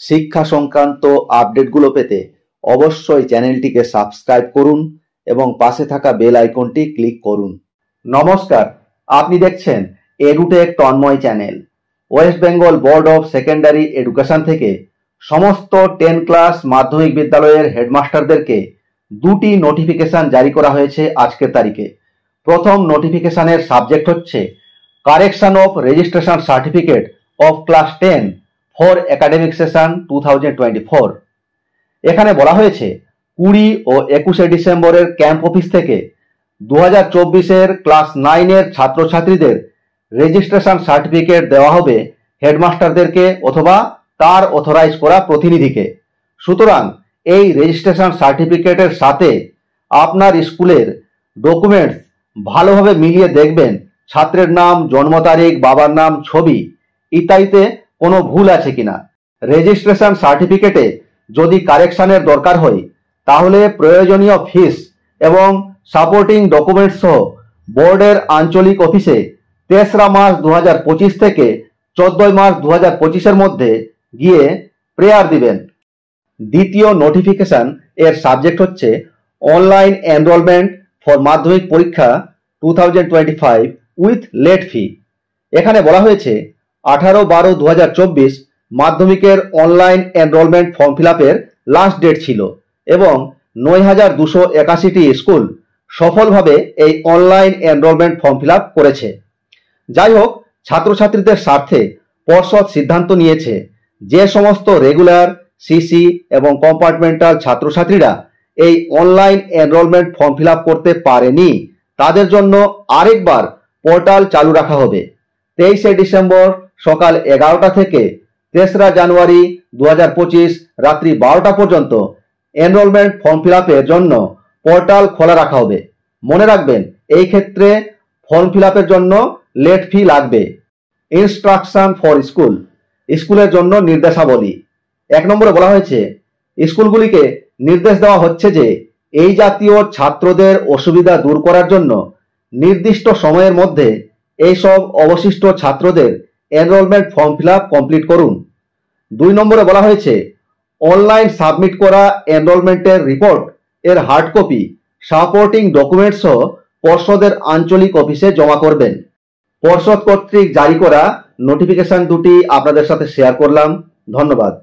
শিক্ষা সংক্রান্ত আপডেটগুলো পেতে অবশ্যই চ্যানেলটিকে সাবস্ক্রাইব করুন এবং পাশে থাকা বেল আইকনটি ক্লিক করুন। নমস্কার, আপনি দেখছেন Edutech Tanmoy channel. West Bengal Board of Secondary Education থেকে সমস্ত 10 ক্লাস মাধ্যমিক বিদ্যালয়ের হেডমাস্টারদেরকে দুটি নোটিফিকেশন জারি করা হয়েছে আজকের তারিখে। প্রথম নোটিফিকেশনের সাবজেক্ট হচ্ছে correction of registration certificate of class 10 for academic session 2024। এখানে বলা হয়েছে 20 ও 21শে ডিসেম্বরের ক্যাম্প অফিস থেকে 2024-এর ক্লাস 9-এর ছাত্রছাত্রীদের রেজিস্ট্রেশন সার্টিফিকেট দেওয়া হবে হেডমাস্টারদেরকে অথবা তার অথরাইজ করা প্রতিনিধিকে। সুতরাং এই রেজিস্ট্রেশন সার্টিফিকেটের সাথে আপনার স্কুলের ডকুমেন্টস ভালোভাবে মিলিয়ে দেখবেন ছাত্রের নাম, জন্ম তারিখ, বাবার নাম, ছবি ইত্যাদিতে কোনো ভুল আছে কিনা। রেজিস্ট্রেশন সার্টিফিকেটে যদি কারেকশনের দরকার হয় তাহলে প্রয়োজনীয় ফিস এবং সাপোর্টিং ডকুমেন্টস সহ বোর্ডের আঞ্চলিক অফিসে 3রা মার্চ 2025 থেকে 14ই মার্চ 2025-এর মধ্যে গিয়ে প্রেয়ার দিবেন। দ্বিতীয় নোটিফিকেশন এর সাবজেক্ট হচ্ছে অনলাইন এনরোলমেন্ট ফর মাধ্যমিক পরীক্ষা 2025 উইথ লেট ফি। এখানে বলা হয়েছে 18/12/2024 মাধ্যমিকের অনলাইন এনরোলমেন্ট ফর্ম ফিল আপের লাস্ট ডেট ছিল এবং 9281টি স্কুল সফলভাবে এই online enrollment form fill up করেছে। যাই হোক, ছাত্রছাত্রীদের স্বার্থে পর্ষদ সিদ্ধান্ত নিয়েছে যে সমস্ত রেগুলার, সিসি এবং কম্পার্টমেন্টাল ছাত্রছাত্রীরা এই online enrollment form fill up করতে পারেনি তাদের জন্য আরেকবার পোর্টাল চালু রাখা হবে। 23শে ডিসেম্বর সকাল 11টা থেকে 3রা জানুয়ারি 2025 রাত্রি 12টা পর্যন্ত এনরোলমেন্ট ফর্ম ফিল আপের জন্য পোর্টাল খোলা রাখা হবে। মনে রাখবেন, এই ক্ষেত্রে ফর্ম ফিল আপের জন্য লেট ফি লাগবে। ইনস্ট্রাকশন ফর স্কুল, স্কুলের জন্য নির্দেশাবলী। 1 নম্বরে বলা হয়েছে স্কুলগুলিকে নির্দেশ দেওয়া হচ্ছে যে এই জাতীয় ছাত্রদের অসুবিধা দূর করার জন্য নির্দিষ্ট সময়ের মধ্যে এইসব অবশিষ্ট ছাত্রদের enrollment form fill up complete করুন। 2 নম্বরে বলা হয়েছে অনলাইন সাবমিট করা এনরোলমেন্টের রিপোর্ট এর হার্ড কপি সাপোর্টিং ডকুমেন্টস সহ পর্ষদের আঞ্চলিক অফিসে জমা করবেন। পর্ষদ কর্তৃক জারি করা নোটিফিকেশন দুটি আপনাদের সাথে শেয়ার করলাম। ধন্যবাদ।